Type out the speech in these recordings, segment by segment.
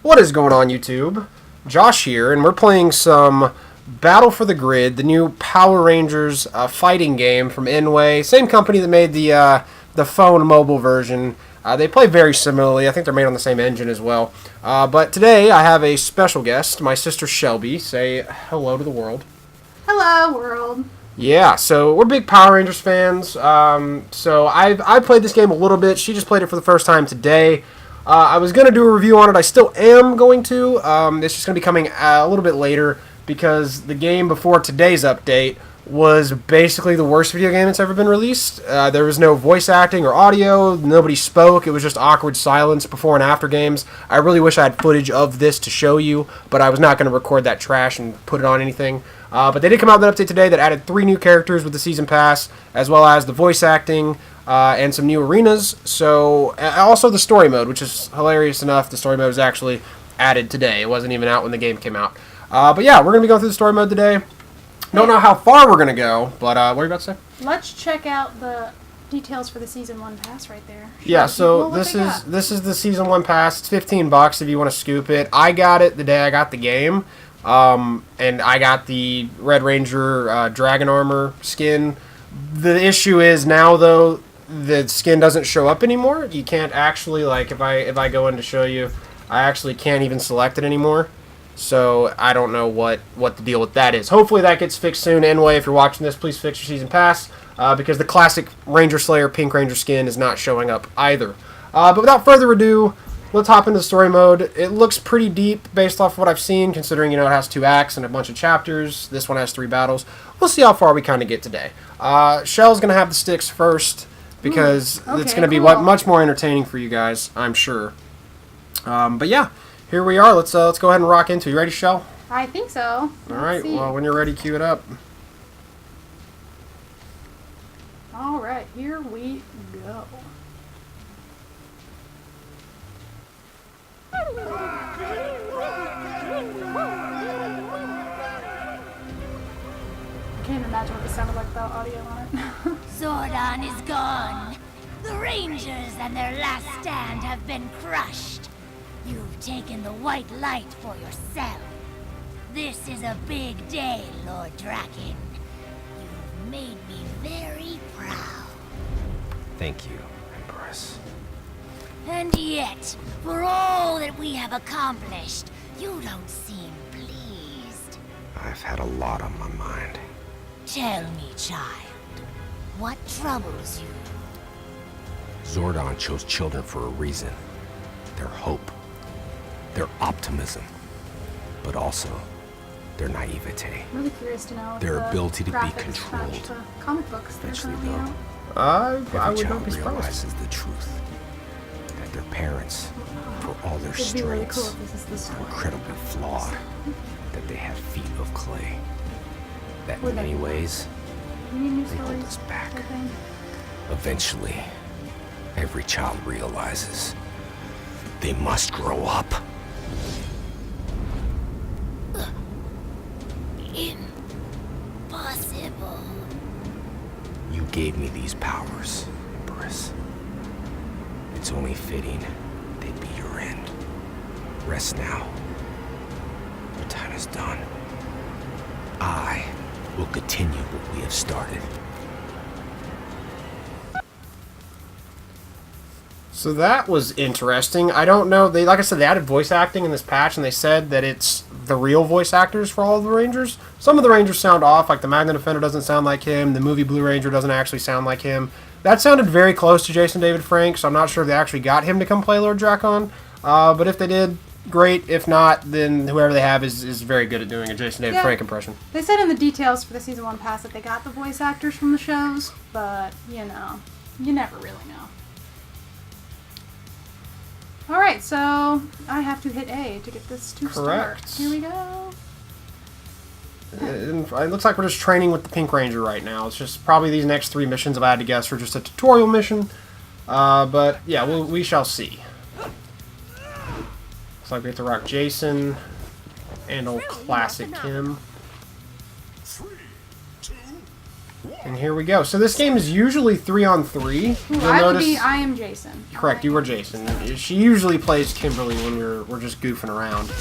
What is going on, YouTube? Josh here, and we're playing some Battle for the Grid, the new Power Rangers fighting game from Inway. Same company that made the phone mobile version. They play very similarly. I think they're made on the same engine as well. But today I have a special guest, my sister Shelby. Say hello to the world. Hello, world. Yeah, so we're big Power Rangers fans. So I played this game a little bit. She just played it for the first time today. I was going to do a review on it. I still am going to. It's just going to be coming a little bit later because the game before today's update was basically the worst video game that's ever been released. There was no voice acting or audio. Nobody spoke. It was just awkward silence before and after games. I really wish I had footage of this to show you, but I was not going to record that trash and put it on anything. But they did come out with an update today that added 3 new characters with the Season Pass, as well as the voice acting, and some new arenas. So, also the story mode, which is hilarious enough. The story mode was actually added today. It wasn't even out when the game came out. But yeah, we're going to be going through the story mode today. Don't know how far we're going to go, but what are you about to say? Let's check out the details for the Season 1 pass right there. Yeah, so this is the Season 1 pass. It's $15 if you want to scoop it. I got it the day I got the game. And I got the Red Ranger Dragon Armor skin. The issue is now, though, the skin doesn't show up anymore. You can't actually, like, if I go in to show you, I actually can't even select it anymore. So I don't know what the deal with that is. Hopefully that gets fixed soon. Anyway, if you're watching this, please fix your Season Pass, because the classic Ranger Slayer Pink Ranger skin is not showing up either. But without further ado, let's hop into the story mode. It looks pretty deep based off of what I've seen, considering, it has 2 acts and a bunch of chapters. This one has 3 battles. We'll see how far we kind of get today. Shell's going to have the sticks first, because it's going to be much more entertaining for you guys, I'm sure. But yeah, here we are. Let's go ahead and rock into it. You ready, Shell? I think so. All right, well, when you're ready, cue it up. All right, here we go. I can't imagine what this sounded like without audio on it. Zordon is gone. The Rangers and their last stand have been crushed. You've taken the white light for yourself. This is a big day, Lord Draken. You've made me very proud. Thank you, Empress. And yet, for all that we have accomplished, you don't seem pleased. I've had a lot on my mind. Tell me, child, what troubles you? Zordon chose children for a reason. Their hope, their optimism, but also their naivete. I'm really curious to know if Their the ability to be graphics controlled. match the comic books that are Eventually, currently out. I Every would not child be surprised. realizes the truth. That their parents, for all their It'd be really cool strengths, if this is the are story. incredibly flawed. That they have feet of clay. That Would in they? many ways, You need new they hold stories, us back. I think. Eventually, every child realizes they must grow up. Impossible. You gave me these powers, Empress. It's only fitting they'd be your end. Rest now. Your time is done. I will continue what we have started. So that was interesting. I don't know. Like I said, they added voice acting in this patch, and they said that it's the real voice actors for all of the Rangers. Some of the Rangers sound off, like the Magna Defender doesn't sound like him. The movie Blue Ranger doesn't actually sound like him. That sounded very close to Jason David Frank, so I'm not sure if they actually got him to come play Lord Drakon. But if they did, great. If not, then whoever they have is very good at doing a Jason David Frank impression. They said in the details for the Season 1 pass that they got the voice actors from the shows, but, you never really know. Alright, so I have to hit A to get this to Correct. start. Here we go. It looks like we're just training with the Pink Ranger right now. It's just probably these next 3 missions, if I had to guess, are just a tutorial mission. But yeah, we shall see. Looks like we have to rock Jason and old classic Kim. And here we go. So this game is usually 3-on-3. Ooh, I am Jason. Correct, you were Jason. She usually plays Kimberly when we're just goofing around.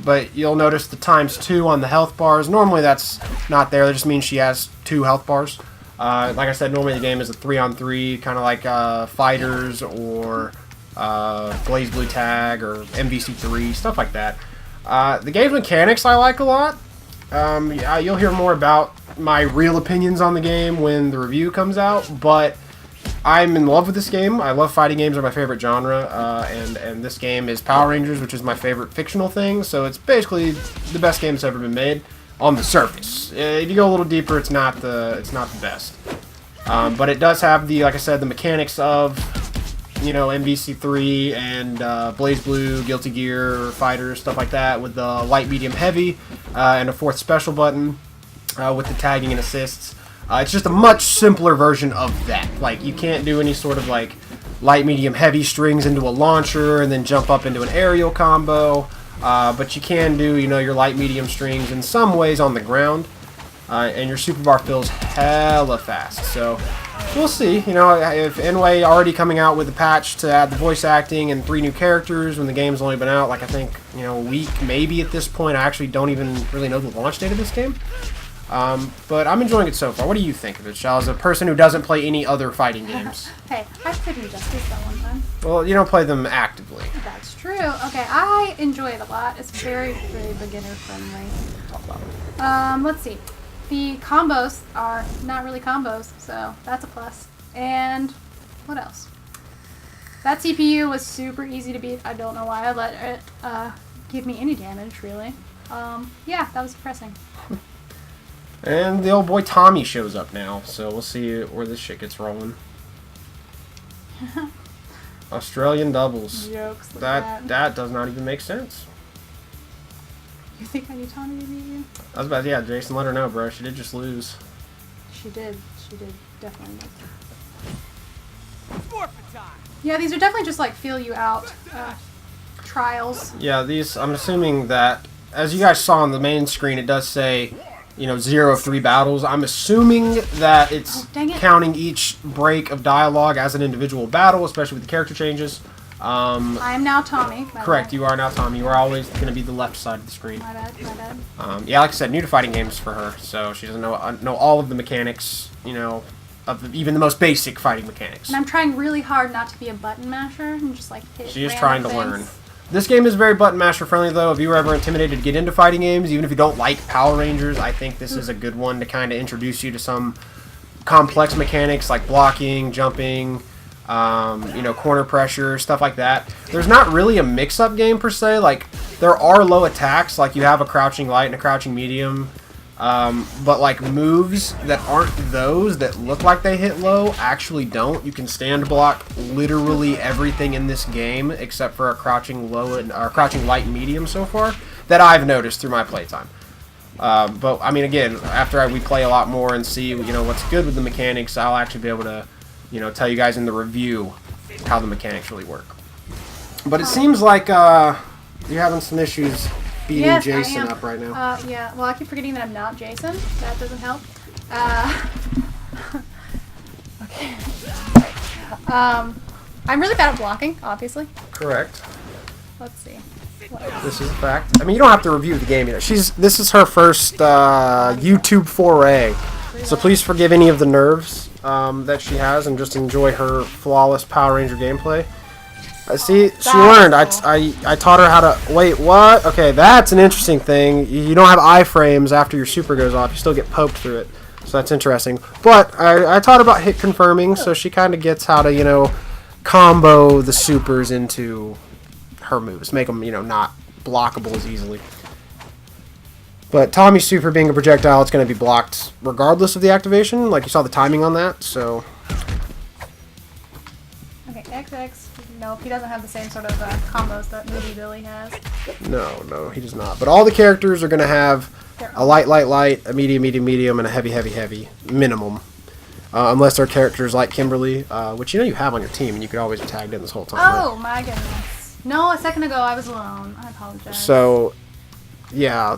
But you'll notice the ×2 on the health bars. Normally that's not there. That just means she has 2 health bars. Like I said, normally the game is a 3-on-3, kind of like Fighters or Blaze Blue Tag or MVC3, stuff like that. The game's mechanics I like a lot. You'll hear more about my real opinions on the game when the review comes out, but I'm in love with this game. I love fighting games; are my favorite genre, and this game is Power Rangers, which is my favorite fictional thing. So it's basically the best game that's ever been made on the surface. If you go a little deeper, it's not the best, but it does have like I said, the mechanics of MVC3 and Blaze Blue, Guilty Gear, Fighters, stuff like that, with the light, medium, heavy, and a 4th special button with the tagging and assists. It's just a much simpler version of that. Like, you can't do any sort of like light, medium, heavy strings into a launcher and then jump up into an aerial combo, but you can do your light, medium strings in some ways on the ground, and your super bar fills hella fast. So we'll see. If Enway already coming out with a patch to add the voice acting and 3 new characters when the game's only been out, like I think, a week maybe at this point. I actually don't even really know the launch date of this game. But I'm enjoying it so far. What do you think of it, Shal, as a person who doesn't play any other fighting games? Hey, I played Injustice that one time. Well, you don't play them actively. That's true. Okay, I enjoy it a lot. It's very, very beginner friendly. Let's see. The combos are not really combos, so that's a plus. And what else? That CPU was super easy to beat. I don't know why I let it give me any damage, really. Yeah, that was depressing. And the old boy Tommy shows up now, so we'll see where this shit gets rolling. Australian doubles. Jokes like that does not even make sense. You think I need Tommy to beat you? I was about to, Jason, let her know, bro. She did just lose. She did. She did. Definitely. Yeah, these are definitely just like feel you out trials. Yeah, these, I'm assuming that, as you guys saw on the main screen, it does say, 0 of 3 battles. I'm assuming that it's counting each break of dialogue as an individual battle, especially with the character changes. I am now Tommy. Correct, you are now Tommy. You are always going to be the left side of the screen. My bad. Yeah, like I said, new to fighting games for her, so she doesn't know all of the mechanics, of even the most basic fighting mechanics. And I'm trying really hard not to be a button masher and just like hit She is random trying to things. learn. This game is very button masher friendly, though. If you were ever intimidated to get into fighting games, even if you don't like Power Rangers, I think this is a good one to kind of introduce you to some complex mechanics like blocking, jumping, corner pressure, stuff like that. There's not really a mix-up game per se. Like, there are low attacks, like you have a crouching light and a crouching medium, but like moves that aren't those that look like they hit low actually don't. You can stand block literally everything in this game except for a crouching low and crouching light and medium so far that I've noticed through my playtime. But I mean, again, after we play a lot more and see what's good with the mechanics, I'll actually be able to tell you guys in the review how the mechanics really work. But it seems like you're having some issues beating Jason up right now. Yeah, well, I keep forgetting that I'm not Jason. That doesn't help. Okay. I'm really bad at blocking, obviously. Correct. Let's see. This is a fact. I mean, you don't have to review the game yet. This is her first YouTube foray, so please forgive any of the nerves that she has and just enjoy her flawless Power Ranger gameplay. See, she learned. I taught her how to... Wait, what? Okay, that's an interesting thing. You don't have iframes after your super goes off. You still get poked through it. So that's interesting. But I taught her about hit confirming, so she kind of gets how to, combo the supers into her moves. Make them, not blockable as easily. But Tommy's super being a projectile, it's going to be blocked regardless of the activation. Like, you saw the timing on that, so... Okay, XX. Nope, he doesn't have the same sort of combos that Moody Billy has. No, he does not. But all the characters are going to have a light, a medium, and a heavy minimum. Unless they're characters like Kimberly, which you have on your team, and you could always be tagged in this whole time. Oh, my goodness. No, a second ago I was alone. I apologize. So, yeah.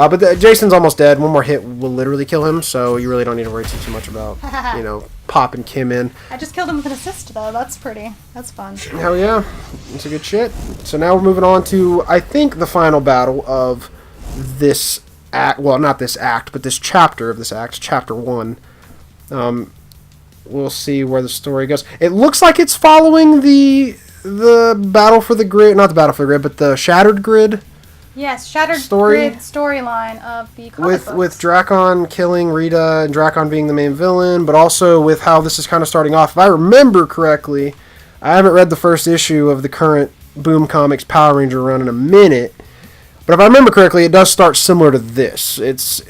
But Jason's almost dead. One more hit will literally kill him, so you really don't need to worry too much about, you know, popping Kim in. I just killed him with an assist, though. That's pretty. That's fun. Hell yeah. It's a good shit. So now we're moving on to, I think, the final battle of this act. Well, not this act, but this chapter of this act, chapter 1. We'll see where the story goes. It looks like it's following the battle for the grid, not the battle for the grid, but the Shattered Grid. Yes, Shattered Story? Grid storyline of the comic books. With Drakon killing Rita and Drakon being the main villain, but also with how this is kind of starting off. If I remember correctly, I haven't read the first issue of the current Boom Comics Power Ranger run in a minute, but if I remember correctly, it does start similar to this. It's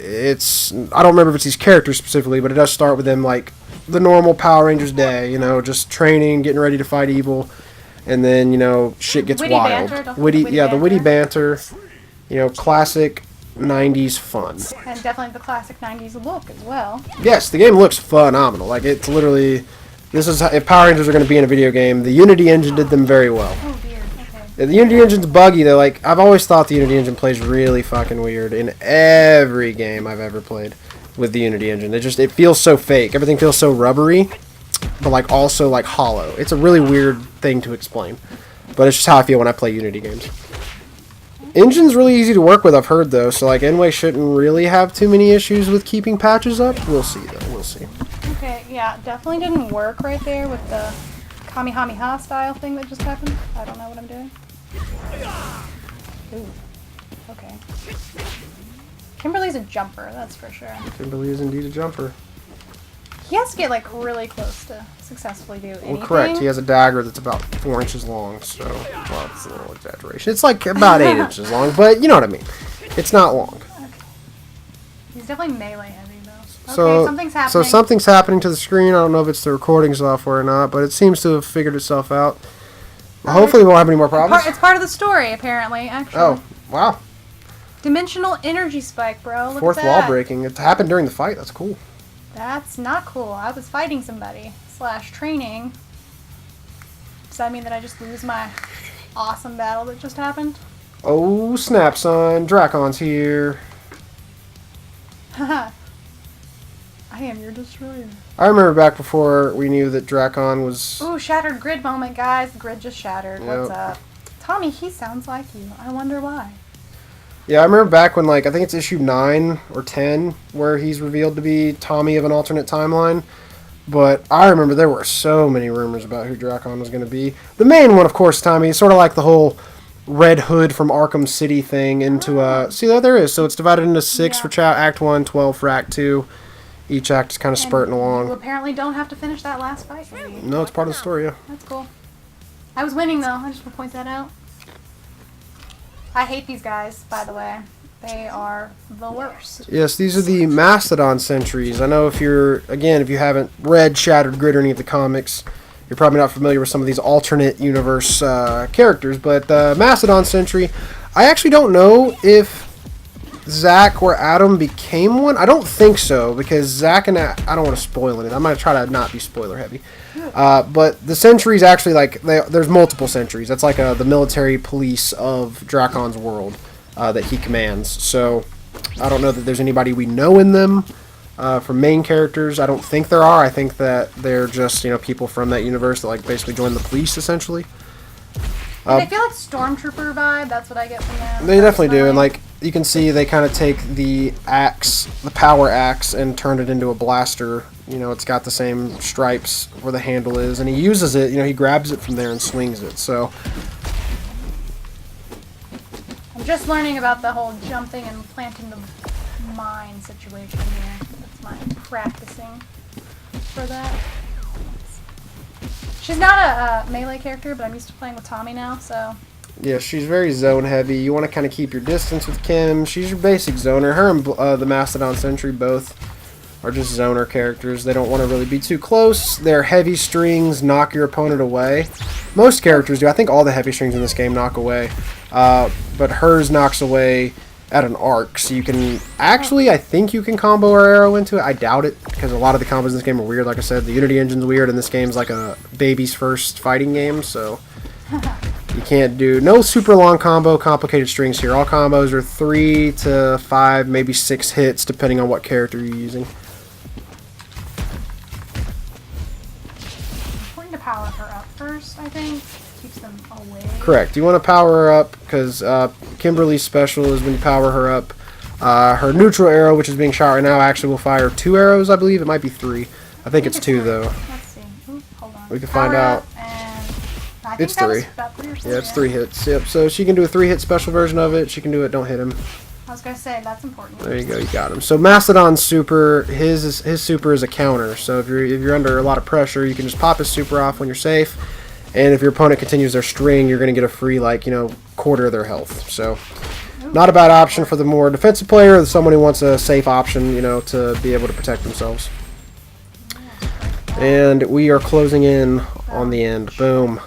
I don't remember if it's these characters specifically, but it does start with them like the normal Power Rangers day, you know, just training, getting ready to fight evil, and then, you know, shit gets Witty wild. banter, The witty banter. You know, classic 90s fun. And definitely the classic 90s look as well. Yes, the game looks phenomenal. Like, it's literally... This is how, if Power Rangers are going to be in a video game, the Unity engine did them very well. Oh dear, okay. The Unity engine's buggy, though. Like, I've always thought the Unity engine plays really fucking weird in every game I've ever played with the Unity engine. It feels so fake. Everything feels so rubbery, but, like, also, like, hollow. It's a really weird thing to explain. But it's just how I feel when I play Unity games. Engine's really easy to work with, I've heard, though, so, like, Enway shouldn't really have too many issues with keeping patches up. We'll see, though. We'll see. Okay, yeah, definitely didn't work right there with the Kamehameha style thing that just happened. I don't know what I'm doing. Ooh. Okay. Kimberly's a jumper, that's for sure. Kimberly is indeed a jumper. He has to get, like, really close to successfully do anything. Well, correct. He has a dagger that's about 4 inches long, so, well, it's a little exaggeration. It's like about 8 inches long, but you know what I mean. It's not long. Okay. He's definitely melee heavy, though. So, Okay, something's happening. So something's happening to the screen. I don't know if it's the recording software or not, but it seems to have figured itself out. Hopefully we won't have any more problems. It's part of the story, apparently, actually. Oh, wow. Dimensional energy spike, bro. Look Fourth at that. wall breaking. It happened during the fight. That's cool. That's not cool. I was fighting somebody / training. Does that mean that I just lose my awesome battle that just happened? Oh, snap, son. Dracon's here. Haha. I am your destroyer. I remember back before we knew that Drakon was... Ooh, shattered grid moment, guys. The grid just shattered. Yep. What's up? Tommy, he sounds like you. I wonder why. Yeah, I remember back when, like, I think it's issue 9 or 10 where he's revealed to be Tommy of an alternate timeline. But I remember there were so many rumors about who Drakon was going to be. The main one, of course, Tommy, is sort of like the whole Red Hood from Arkham City thing into see, there is. So it's divided into 6 for Act 1, 12 for Act 2. Each act is kind of spurting You along. apparently don't have to finish that last fight. Maybe. No, it's part of the story, yeah. That's cool. I was winning, though. I just want to point that out. I hate these guys, by the way. They are the worst. Yes, these are the Mastodon Sentries. I know if you're, again, if you haven't read Shattered Grid or any of the comics, you're probably not familiar with some of these alternate universe characters, but Mastodon Sentry, I actually don't know if Zack or Adam became one. I don't think so, because Zack and I don't want to spoil it. I'm going to try to not be spoiler heavy. But the Sentries actually, like, there's multiple Sentries. That's like the military police of Drakon's world that he commands. So I don't know that there's anybody we know in them from main characters. I don't think there are. I think that they're just, you know, people from that universe that, like, basically join the police, essentially. And I feel like Stormtrooper vibe. That's what I get from them. They definitely do, and, like, you can see they kind of take the axe, the power axe, and turn it into a blaster. You know, it's got the same stripes where the handle is, and he uses it, you know, he grabs it from there and swings it, so. I'm just learning about the whole jumping and planting the mine situation here. That's my practicing for that. She's not a melee character, but I'm used to playing with Tommy now, so. Yeah, she's very zone heavy. You want to kind of keep your distance with Kim. She's your basic zoner. Her and the Mastodon Sentry both are just zoner characters. They don't want to really be too close. Their heavy strings knock your opponent away. Most characters do. I think all the heavy strings in this game knock away. But hers knocks away at an arc. So you can... Actually, I think you can combo her arrow into it. I doubt it, because a lot of the combos in this game are weird. Like I said, the Unity engine's weird, and this game's like a baby's first fighting game, so... You can't do no super long combo, complicated strings here. All combos are 3 to 5, maybe 6 hits, depending on what character you're using. I'm going to power her up first, I think. Keeps them away. Correct. You want to power her up because Kimberly's special is when you power her up. Her neutral arrow, which is being shot right now, actually will fire 2 arrows, I believe. It might be 3. I think it's 2, though. Let's see. Ooh, hold on. We can find out. I think It's that was 3. about 3 or 4. Yeah, it's 3 hits. Yep, so she can do a 3-hit special version of it. She can do it, don't hit him. I was going to say, that's important. There you go, you got him. So Mastodon's super, his super is a counter. So if you're under a lot of pressure, you can just pop his super off when you're safe. And if your opponent continues their string, you're going to get a free, like, quarter of their health. So not a bad option for the more defensive player or someone who wants a safe option, to be able to protect themselves. And we are closing in on the end. Boom.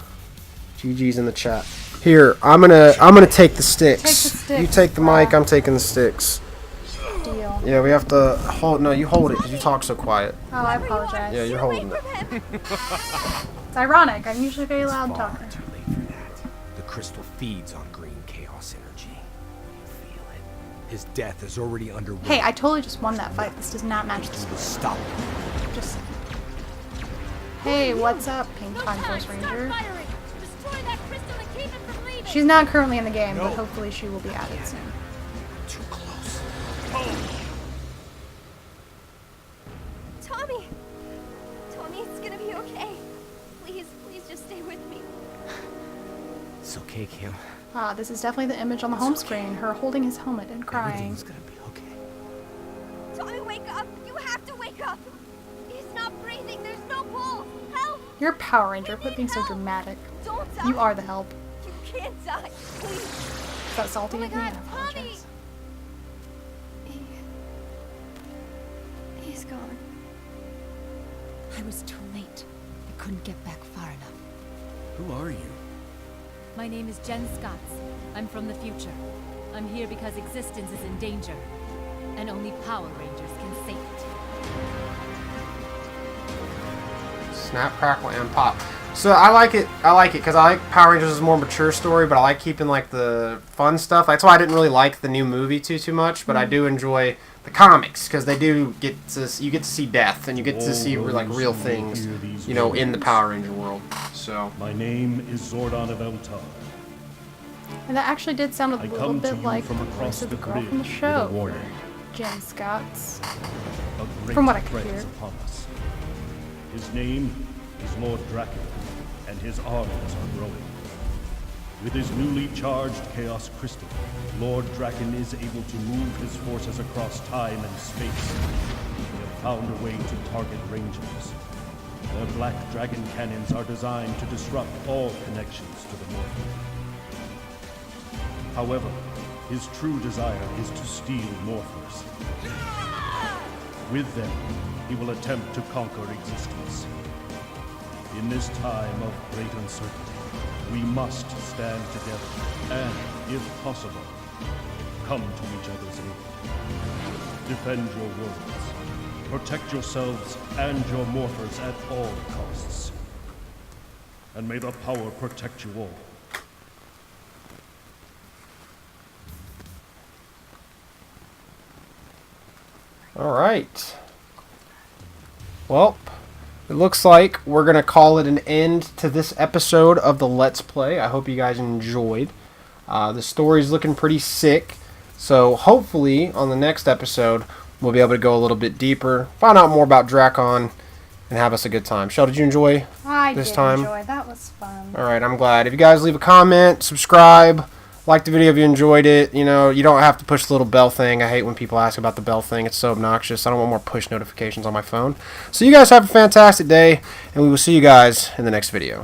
GG's in the chat. Here, I'm gonna take the sticks. Take the sticks. You take the mic. I'm taking the sticks. Deal. Yeah, we have to hold. No, you hold it because you talk so quiet. Oh, I apologize. Yeah, you're holding it. It's ironic. I'm usually a very loud talker. Too late for that. The crystal feeds on green chaos energy. Feel it. His death is already underway. Hey, I totally just won that fight. This does not match the He score. will stop it. Just. Hey, what's up, Pink Time Force Ranger? She's not currently in the game, but hopefully she will be added soon. Too close. Tommy! Tommy, it's gonna be okay. Please, please just stay with me. It's okay, Kim. This is definitely the image on the home screen. Her holding his helmet and crying. Everything's gonna be okay. Tommy, wake up! You have to wake up! He's not breathing, there's no pulse! Help! You're a Power Ranger. Quit being so dramatic. Don't die! You are the help. You can't die, please! Is that salty Oh my of me? I God, apologize. He's gone. I was too late. I couldn't get back far enough. Who are you? My name is Jen Scotts. I'm from the future. I'm here because existence is in danger, and only Power Rangers can save it. Snap, crackle, and pop. So I like it because I like Power Rangers as a more mature story, but I like keeping like the fun stuff. That's why I didn't really like the new movie too much, but I do enjoy the comics because they do you get to see death and you get to see like real things, in the Power Ranger world. So My name is Zordon of Eltar. And that actually did sound a I little come to bit you like from the across voice of the the girl bridge from the with a show, warning. Jen Scotts. A great From what I could threat hear. is upon us. His name is Lord Draken, and his armies are growing. With his newly charged Chaos Crystal, Lord Draken is able to move his forces across time and space. They have found a way to target Rangers. Their Black Dragon cannons are designed to disrupt all connections to the North. However, his true desire is to steal Morphers. With them, he will attempt to conquer existence. In this time of great uncertainty, we must stand together and, if possible, come to each other's aid. Defend your worlds. Protect yourselves and your Morphers at all costs. And may the power protect you all. all right. Well, it looks like we're going to call it an end to this episode of the Let's Play. I hope you guys enjoyed. The story's looking pretty sick. So hopefully on the next episode, we'll be able to go a little bit deeper, find out more about Drakon, and have us a good time. Shell, did you enjoy I this did time? enjoy. That was fun. All right, I'm glad. If you guys leave a comment, subscribe, like the video if you enjoyed it. You don't have to push the little bell thing. I hate when people ask about the bell thing. It's so obnoxious. I don't want more push notifications on my phone. So you guys have a fantastic day, and we will see you guys in the next video.